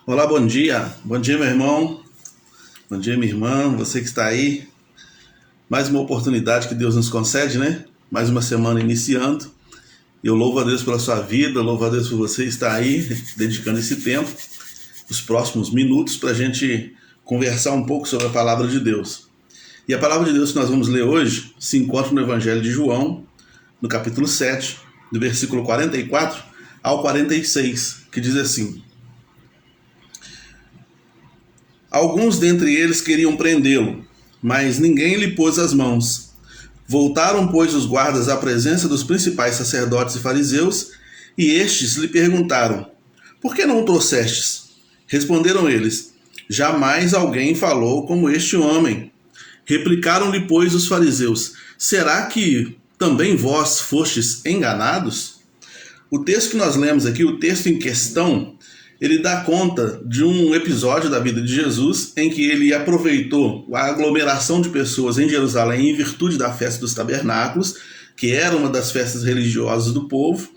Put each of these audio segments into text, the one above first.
Olá, bom dia. Bom dia, meu irmão. Bom dia, minha irmã. Você que está aí. Mais uma oportunidade que Deus nos concede, né? Mais uma semana iniciando. Eu louvo a Deus pela sua vida, louvo a Deus por você estar aí, dedicando esse tempo, os próximos minutos, para a gente conversar um pouco sobre a palavra de Deus. E a palavra de Deus que nós vamos ler hoje se encontra no Evangelho de João, no capítulo 7, do versículo 44 ao 46, que diz assim: Alguns dentre eles queriam prendê-lo, mas ninguém lhe pôs as mãos. Voltaram, pois, os guardas à presença dos principais sacerdotes e fariseus, e estes lhe perguntaram: Por que não o trouxestes? Responderam eles: Jamais alguém falou como este homem. Replicaram-lhe, pois, os fariseus: Será que também vós fostes enganados? O texto que nós lemos aqui, o texto em questão, ele dá conta de um episódio da vida de Jesus em que ele aproveitou a aglomeração de pessoas em Jerusalém em virtude da festa dos tabernáculos, que era uma das festas religiosas do povo,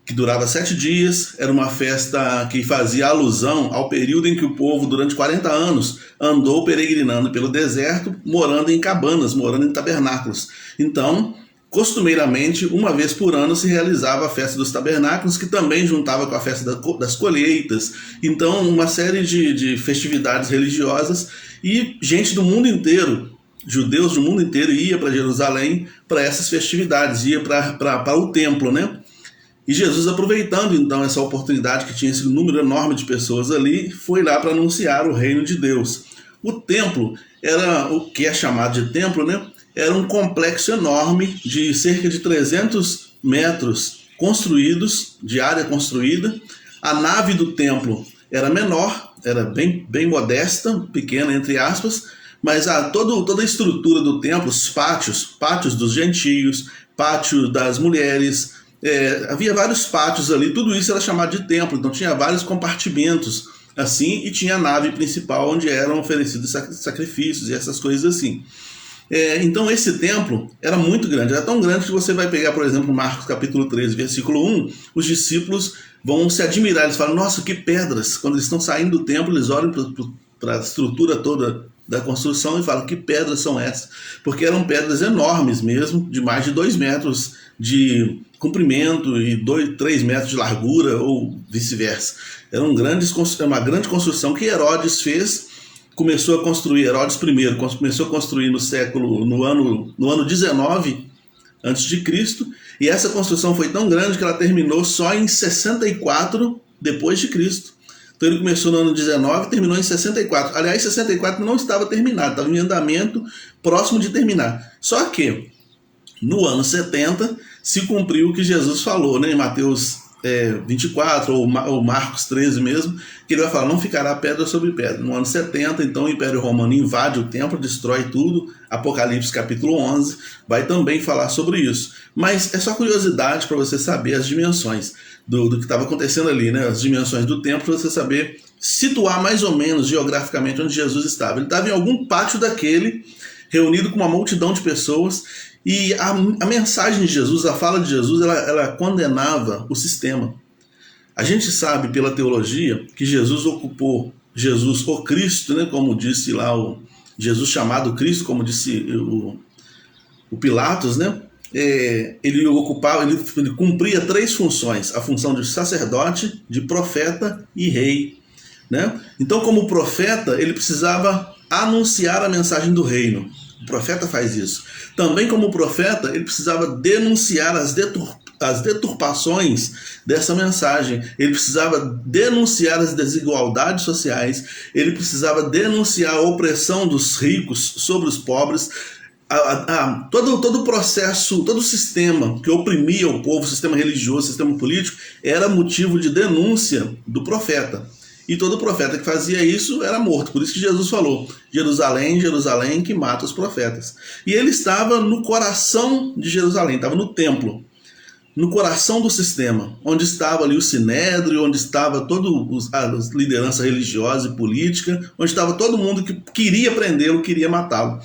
que durava 7 dias, era uma festa que fazia alusão ao período em que o povo, durante 40 anos, andou peregrinando pelo deserto, morando em cabanas, morando em tabernáculos. Então, costumeiramente, uma vez por ano se realizava a festa dos tabernáculos, que também juntava com a festa das colheitas. Então, uma série de festividades religiosas, e gente do mundo inteiro, judeus do mundo inteiro, ia para Jerusalém para essas festividades, ia para o templo, né? E Jesus, aproveitando então essa oportunidade que tinha esse número enorme de pessoas ali, foi lá para anunciar o reino de Deus. O templo era o que é chamado de templo, né? Era um complexo enorme de cerca de 300 metros construídos, de área construída. A nave do templo era menor, era bem modesta, pequena entre aspas, mas toda a estrutura do templo, os pátios dos gentios, pátio das mulheres, havia vários pátios ali, tudo isso era chamado de templo, então tinha vários compartimentos assim, e tinha a nave principal onde eram oferecidos sacrifícios e essas coisas assim. Então esse templo era muito grande, era tão grande que você vai pegar, por exemplo, Marcos capítulo 13, versículo 1, os discípulos vão se admirar, eles falam: nossa, que pedras! Quando eles estão saindo do templo, eles olham para a estrutura toda da construção e falam: que pedras são essas? Porque eram pedras enormes mesmo, de mais de 2 metros de comprimento e 3 metros de largura, ou vice-versa. Era uma grande construção que Herodes fez, começou a construir, Herodes I começou a construir no ano 19 antes de Cristo, e essa construção foi tão grande que ela terminou só em 64 depois de Cristo. Então ele começou no ano 19 e terminou em 64. Aliás, 64 não estava terminado, estava em andamento, próximo de terminar. Só que no ano 70 se cumpriu o que Jesus falou, né, em Mateus 24 ou Marcos 13 mesmo, que ele vai falar: não ficará pedra sobre pedra. No ano 70, então, o Império Romano invade o templo, destrói tudo. Apocalipse capítulo 11 vai também falar sobre isso. Mas é só curiosidade para você saber as dimensões do que estava acontecendo ali, né? As dimensões do templo, para você saber situar mais ou menos geograficamente onde Jesus estava. Ele estava em algum pátio daquele, reunido com uma multidão de pessoas. E a mensagem de Jesus, a fala de Jesus, ela condenava o sistema. A gente sabe pela teologia que Jesus o Cristo, né, como disse lá Jesus chamado Cristo, como disse o Pilatos, né, ele cumpria 3 funções: a função de sacerdote, de profeta e rei, né? Então, como profeta, ele precisava anunciar a mensagem do reino. O profeta faz isso. Também, como profeta, ele precisava denunciar as deturpações dessa mensagem. Ele precisava denunciar as desigualdades sociais. Ele precisava denunciar a opressão dos ricos sobre os pobres. Todo o processo, todo o sistema que oprimia o povo, o sistema religioso, o sistema político, era motivo de denúncia do profeta. E todo profeta que fazia isso era morto. Por isso que Jesus falou: Jerusalém, Jerusalém, que mata os profetas. E ele estava no coração de Jerusalém, estava no templo, no coração do sistema, onde estava ali o sinédrio, onde estava toda a liderança religiosa e política, onde estava todo mundo que queria prendê-lo, queria matá-lo.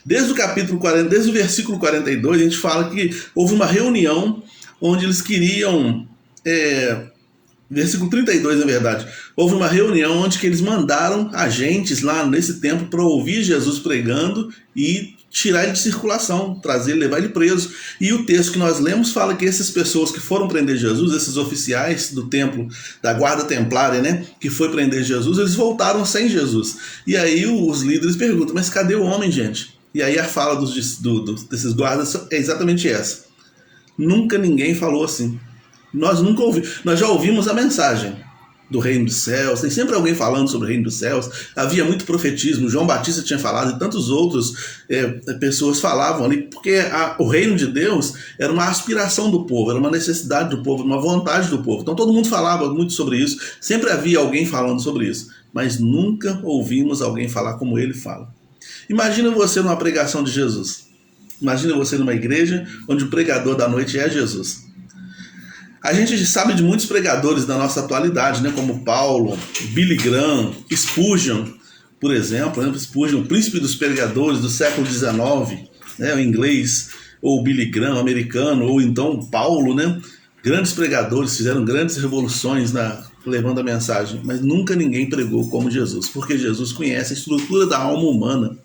Desde o versículo 42, a gente fala que houve uma reunião onde eles queriam Versículo 32, na verdade. Houve uma reunião onde que eles mandaram agentes lá nesse templo para ouvir Jesus pregando e tirar ele de circulação, trazer ele, levar ele preso. E o texto que nós lemos fala que essas pessoas que foram prender Jesus, esses oficiais do templo, da guarda templária, né, que foi prender Jesus, eles voltaram sem Jesus. E aí os líderes perguntam, mas cadê o homem, gente? E aí a fala desses guardas é exatamente essa. Nunca ninguém falou assim. Nós nunca ouvimos. Nós já ouvimos a mensagem do reino dos céus, tem sempre alguém falando sobre o reino dos céus, havia muito profetismo, João Batista tinha falado e tantos outros pessoas falavam ali, porque o reino de Deus era uma aspiração do povo, era uma necessidade do povo, uma vontade do povo, então todo mundo falava muito sobre isso, sempre havia alguém falando sobre isso, mas nunca ouvimos alguém falar como ele fala. Imagina você numa pregação de Jesus, imagina você numa igreja onde o pregador da noite é Jesus. A gente sabe de muitos pregadores da nossa atualidade, né, como Paulo, Billy Graham, Spurgeon, por exemplo, né, Spurgeon, o príncipe dos pregadores do século XIX, né, o inglês, ou Billy Graham, americano, ou então Paulo, né, grandes pregadores, fizeram grandes revoluções levando a mensagem, mas nunca ninguém pregou como Jesus, porque Jesus conhece a estrutura da alma humana.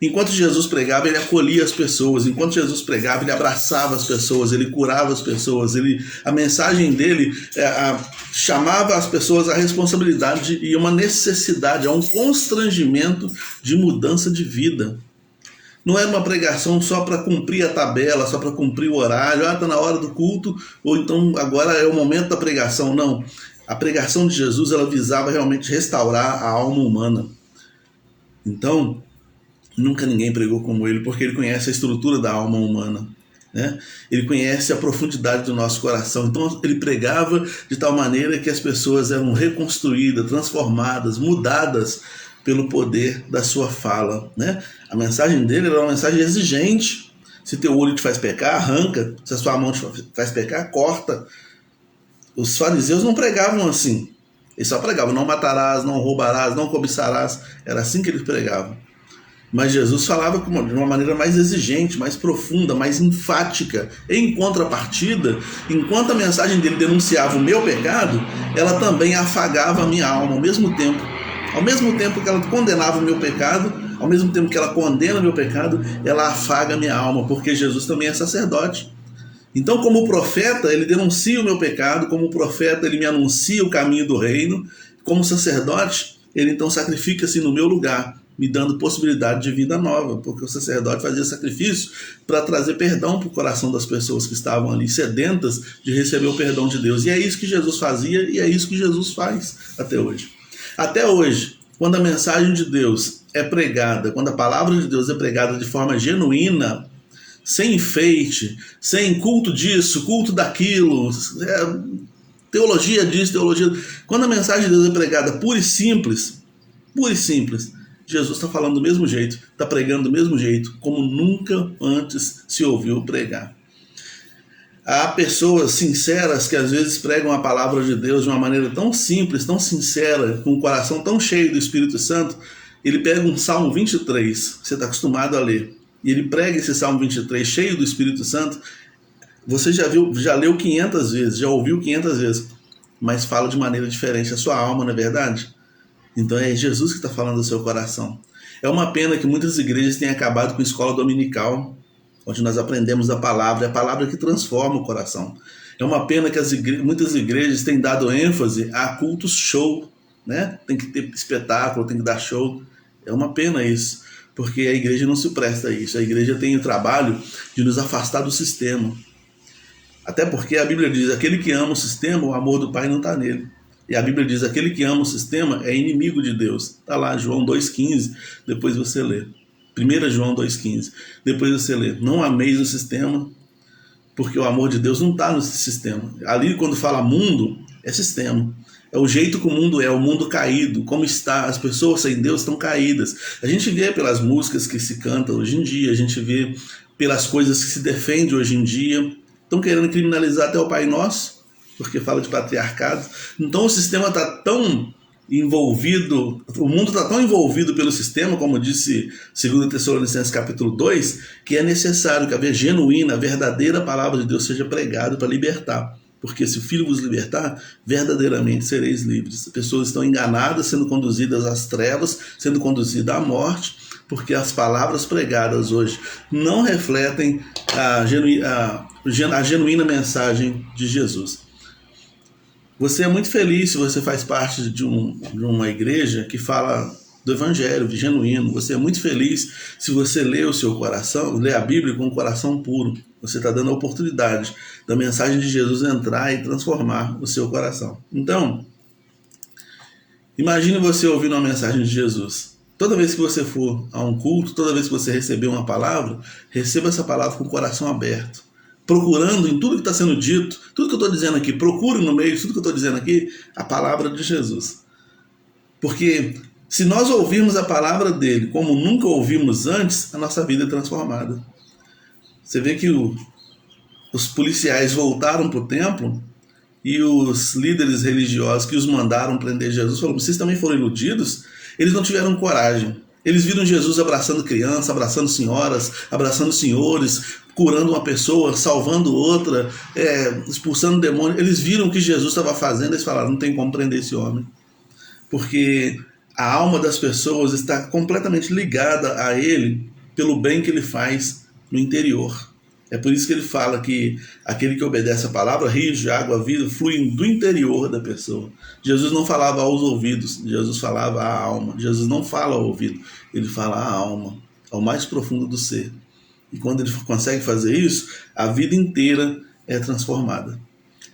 Enquanto Jesus pregava, ele acolhia as pessoas. Enquanto Jesus pregava, ele abraçava as pessoas, ele curava as pessoas. A mensagem dele chamava as pessoas à responsabilidade e uma necessidade, a um constrangimento de mudança de vida. Não era uma pregação só para cumprir a tabela, só para cumprir o horário. Está na hora do culto, ou então agora é o momento da pregação. Não. A pregação de Jesus, ela visava realmente restaurar a alma humana. Então, nunca ninguém pregou como ele, porque ele conhece a estrutura da alma humana, né? Ele conhece a profundidade do nosso coração. Então ele pregava de tal maneira que as pessoas eram reconstruídas, transformadas, mudadas pelo poder da sua fala, né? A mensagem dele era uma mensagem exigente. Se teu olho te faz pecar, arranca. Se a sua mão te faz pecar, corta. Os fariseus não pregavam assim. Eles só pregavam, não matarás, não roubarás, não cobiçarás. Era assim que eles pregavam. Mas Jesus falava de uma maneira mais exigente, mais profunda, mais enfática. Em contrapartida, enquanto a mensagem dele denunciava o meu pecado, ela também afagava a minha alma ao mesmo tempo. Ao mesmo tempo que ela condenava o meu pecado, ao mesmo tempo que ela condena o meu pecado, ela afaga a minha alma, porque Jesus também é sacerdote. Então, como profeta, ele denuncia o meu pecado, como profeta, ele me anuncia o caminho do reino, como sacerdote, ele então sacrifica-se no meu lugar, me dando possibilidade de vida nova, porque o sacerdote fazia sacrifício para trazer perdão para o coração das pessoas que estavam ali sedentas de receber o perdão de Deus. E é isso que Jesus fazia e é isso que Jesus faz até hoje. Até hoje, quando a mensagem de Deus é pregada, quando a palavra de Deus é pregada de forma genuína, sem enfeite, sem culto disso, culto daquilo, teologia disso, teologia... Quando a mensagem de Deus é pregada pura e simples, Jesus está falando do mesmo jeito, está pregando do mesmo jeito, como nunca antes se ouviu pregar. Há pessoas sinceras que às vezes pregam a palavra de Deus de uma maneira tão simples, tão sincera, com o coração tão cheio do Espírito Santo. Ele pega um Salmo 23, que você está acostumado a ler, e ele prega esse Salmo 23 cheio do Espírito Santo. Você já leu 500 vezes, já ouviu 500 vezes, mas fala de maneira diferente a sua alma, não é verdade? Então é Jesus que está falando do seu coração. É uma pena que muitas igrejas tenham acabado com a escola dominical, onde nós aprendemos a palavra, é a palavra que transforma o coração. É uma pena que muitas igrejas têm dado ênfase a cultos show, né? Tem que ter espetáculo, tem que dar show. É uma pena isso, porque a igreja não se presta a isso. A igreja tem o trabalho de nos afastar do sistema. Até porque a Bíblia diz, aquele que ama o sistema, o amor do Pai não está nele. E a Bíblia diz, aquele que ama o sistema é inimigo de Deus. Está lá, João 2,15, depois você lê. 1 João 2,15, depois você lê. Não ameis o sistema, porque o amor de Deus não está no sistema. Ali, quando fala mundo, é sistema. É o jeito que o mundo é, o mundo caído, como está, as pessoas sem Deus estão caídas. A gente vê pelas músicas que se cantam hoje em dia, a gente vê pelas coisas que se defende hoje em dia. Estão querendo criminalizar até o Pai Nosso, porque fala de patriarcado. Então o sistema está tão envolvido, o mundo está tão envolvido pelo sistema, como disse 2 Tessalonicenses capítulo 2, que é necessário que a genuína, a verdadeira palavra de Deus seja pregada para libertar. Porque se o Filho vos libertar, verdadeiramente sereis livres. As pessoas estão enganadas, sendo conduzidas às trevas, sendo conduzidas à morte, porque as palavras pregadas hoje não refletem a genuína mensagem de Jesus. Você é muito feliz se você faz parte de uma igreja que fala do evangelho genuíno. Você é muito feliz se você lê o seu coração, lê a Bíblia com o coração puro. Você está dando a oportunidade da mensagem de Jesus entrar e transformar o seu coração. Então, imagine você ouvindo uma mensagem de Jesus. Toda vez que você for a um culto, toda vez que você receber uma palavra, receba essa palavra com o coração aberto, procurando em tudo que está sendo dito, tudo que eu estou dizendo aqui, procure no meio de tudo que eu estou dizendo aqui, a palavra de Jesus. Porque se nós ouvirmos a palavra dele como nunca ouvimos antes, a nossa vida é transformada. Você vê que os policiais voltaram para o templo e os líderes religiosos que os mandaram prender Jesus falaram: vocês também foram iludidos? Eles não tiveram coragem. Eles viram Jesus abraçando crianças, abraçando senhoras, abraçando senhores, curando uma pessoa, salvando outra, expulsando demônios. Eles viram o que Jesus estava fazendo, eles falaram: não tem como prender esse homem. Porque a alma das pessoas está completamente ligada a ele pelo bem que ele faz no interior. É por isso que ele fala que aquele que obedece a palavra, rios de água viva, fluem do interior da pessoa. Jesus não falava aos ouvidos, Jesus falava à alma. Jesus não fala ao ouvido, ele fala à alma, ao mais profundo do ser. E quando ele consegue fazer isso, a vida inteira é transformada.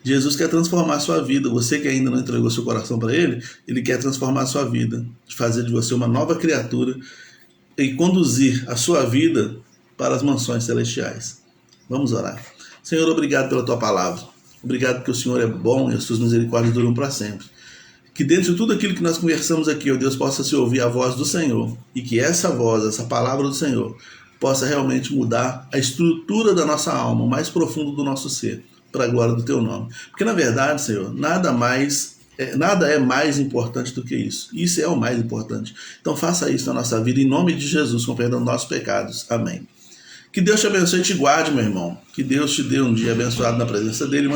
Jesus quer transformar a sua vida. Você que ainda não entregou seu coração para ele, ele quer transformar a sua vida, fazer de você uma nova criatura e conduzir a sua vida para as mansões celestiais. Vamos orar. Senhor, obrigado pela tua palavra. Obrigado porque o Senhor é bom e as suas misericórdias duram para sempre. Que dentro de tudo aquilo que nós conversamos aqui, ó Deus, possa se ouvir a voz do Senhor e que essa voz, essa palavra do Senhor, possa realmente mudar a estrutura da nossa alma, o mais profundo do nosso ser, para a glória do teu nome. Porque na verdade, Senhor, nada é mais importante do que isso. Isso é o mais importante. Então faça isso na nossa vida, em nome de Jesus, com perdão dos nossos pecados. Amém. Que Deus te abençoe e te guarde, meu irmão. Que Deus te dê um dia abençoado na presença dele.